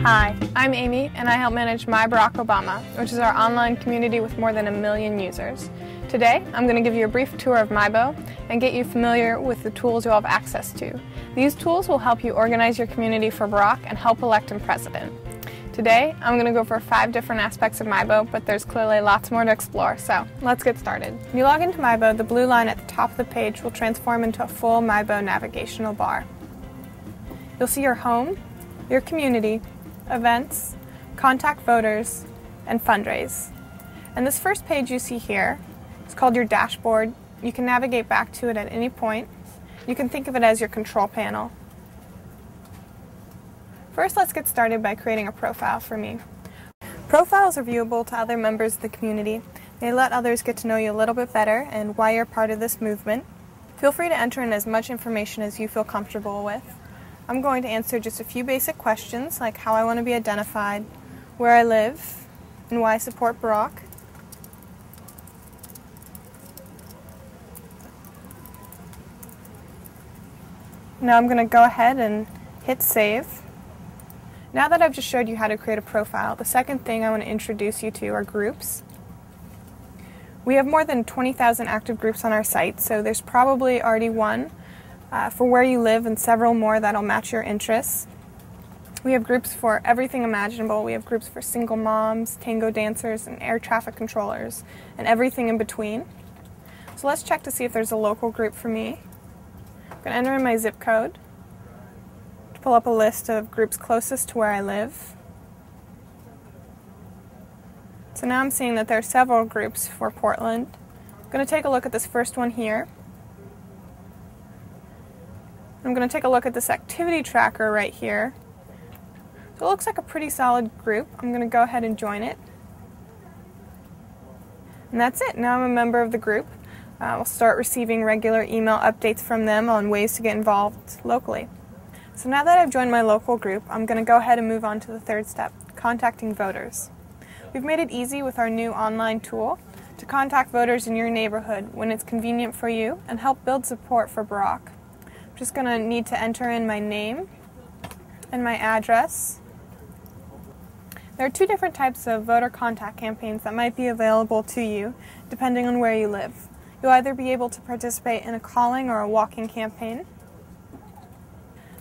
Hi, I'm Amy and I help manage My Barack Obama, which is our online community with more than 1 million users. Today, I'm going to give you a brief tour of myBO and get you familiar with the tools you'll have access to. These tools will help you organize your community for Barack and help elect him president. Today, I'm going to go over 5 different aspects of myBO, but there's clearly lots more to explore, so let's get started. When you log into myBO, the blue line at the top of the page will transform into a full myBO navigational bar. You'll see your home, your community, events, contact voters, and fundraise. And this first page you see here is called your dashboard. You can navigate back to it at any point. You can think of it as your control panel. First, let's get started by creating a profile for me. Profiles are viewable to other members of the community. They let others get to know you a little bit better and why you're part of this movement. Feel free to enter in as much information as you feel comfortable with. I'm going to answer just a few basic questions like how I want to be identified, where I live, and why I support Barack. Now I'm going to go ahead and hit save. Now that I've just showed you how to create a profile, the second thing I want to introduce you to are groups. We have more than 20,000 active groups on our site, so there's probably already one for where you live and several more that'll match your interests. We have groups for everything imaginable. We have groups for single moms, tango dancers, and air traffic controllers, and everything in between. So let's check to see if there's a local group for me. I'm going to enter in my zip code to pull up a list of groups closest to where I live. So now I'm seeing that there are several groups for Portland. I'm going to take a look at this first one here. I'm going to take a look at this activity tracker right here. So it looks like a pretty solid group. I'm going to go ahead and join it. And that's it. Now I'm a member of the group. I'll start receiving regular email updates from them on ways to get involved locally. So now that I've joined my local group, I'm going to go ahead and move on to the third step, contacting voters. We've made it easy with our new online tool to contact voters in your neighborhood when it's convenient for you and help build support for Barack. I'm just going to need to enter in my name and my address. There are 2 different types of voter contact campaigns that might be available to you depending on where you live. You'll either be able to participate in a calling or a walk-in campaign.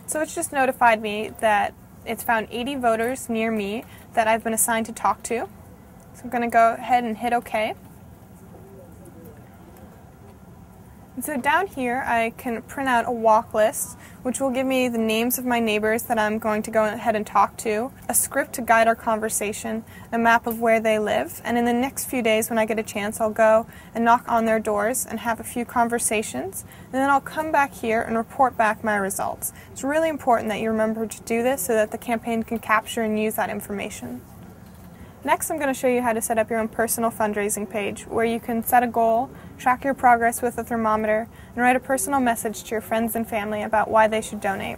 So it's just notified me that it's found 80 voters near me that I've been assigned to talk to. So I'm going to go ahead and hit OK. And so down here I can print out a walk list, which will give me the names of my neighbors that I'm going to go ahead and talk to, a script to guide our conversation, a map of where they live, and in the next few days when I get a chance I'll go and knock on their doors and have a few conversations, and then I'll come back here and report back my results. It's really important that you remember to do this so that the campaign can capture and use that information. Next, I'm going to show you how to set up your own personal fundraising page where you can set a goal, track your progress with a thermometer, and write a personal message to your friends and family about why they should donate.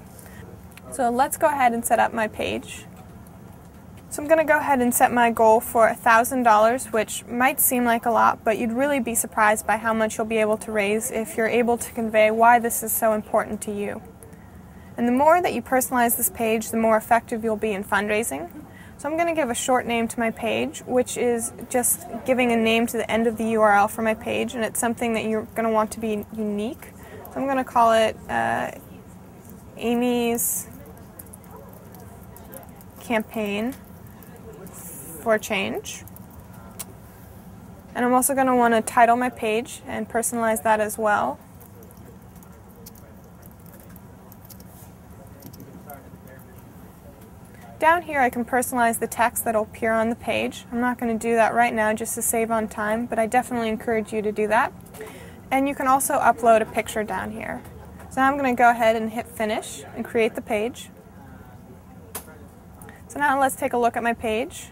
So let's go ahead and set up my page. So I'm going to go ahead and set my goal for $1,000, which might seem like a lot, but you'd really be surprised by how much you'll be able to raise if you're able to convey why this is so important to you. And the more that you personalize this page, the more effective you'll be in fundraising. So I'm going to give a short name to my page, which is just giving a name to the end of the URL for my page, and it's something that you're going to want to be unique. So I'm going to call it Amy's Campaign for Change. And I'm also going to want to title my page and personalize that as well. Down here I can personalize the text that will appear on the page. I'm not going to do that right now just to save on time, but I definitely encourage you to do that. And you can also upload a picture down here. So now I'm going to go ahead and hit finish and create the page. So now let's take a look at my page.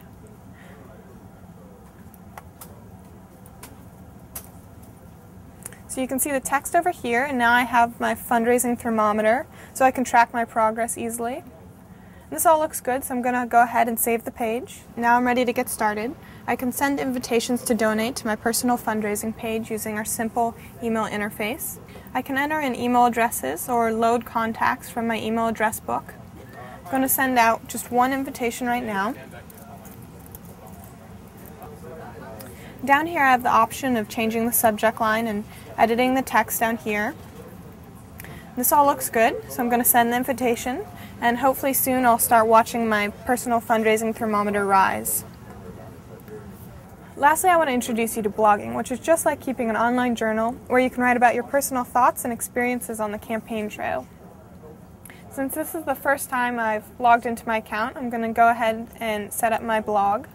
So you can see the text over here, and now I have my fundraising thermometer so I can track my progress easily. This all looks good, so I'm going to go ahead and save the page. Now I'm ready to get started. I can send invitations to donate to my personal fundraising page using our simple email interface. I can enter in email addresses or load contacts from my email address book. I'm going to send out just one invitation right now. Down here I have the option of changing the subject line and editing the text down here. This all looks good, so I'm going to send the invitation, and hopefully soon I'll start watching my personal fundraising thermometer rise. Lastly, I want to introduce you to blogging, which is just like keeping an online journal where you can write about your personal thoughts and experiences on the campaign trail. Since this is the first time I've logged into my account, I'm going to go ahead and set up my blog.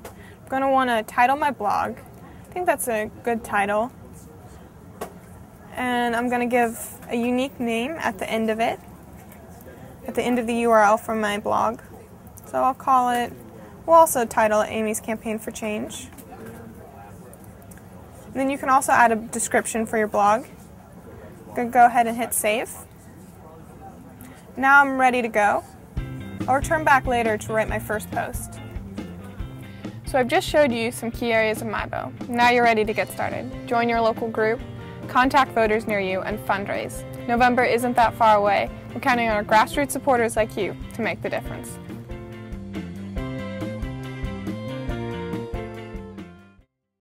I'm going to want to title my blog. I think that's a good title. And I'm going to give a unique name at the end of it, at the end of the URL from my blog. So I'll call it, we'll also title it Amy's Campaign for Change. And then you can also add a description for your blog. I'm going to go ahead and hit save. Now I'm ready to go. I'll return back later to write my first post. So I've just showed you some key areas of myBO. Now you're ready to get started. Join your local group, contact voters near you, and fundraise. November isn't that far away. We're counting on our grassroots supporters like you to make the difference.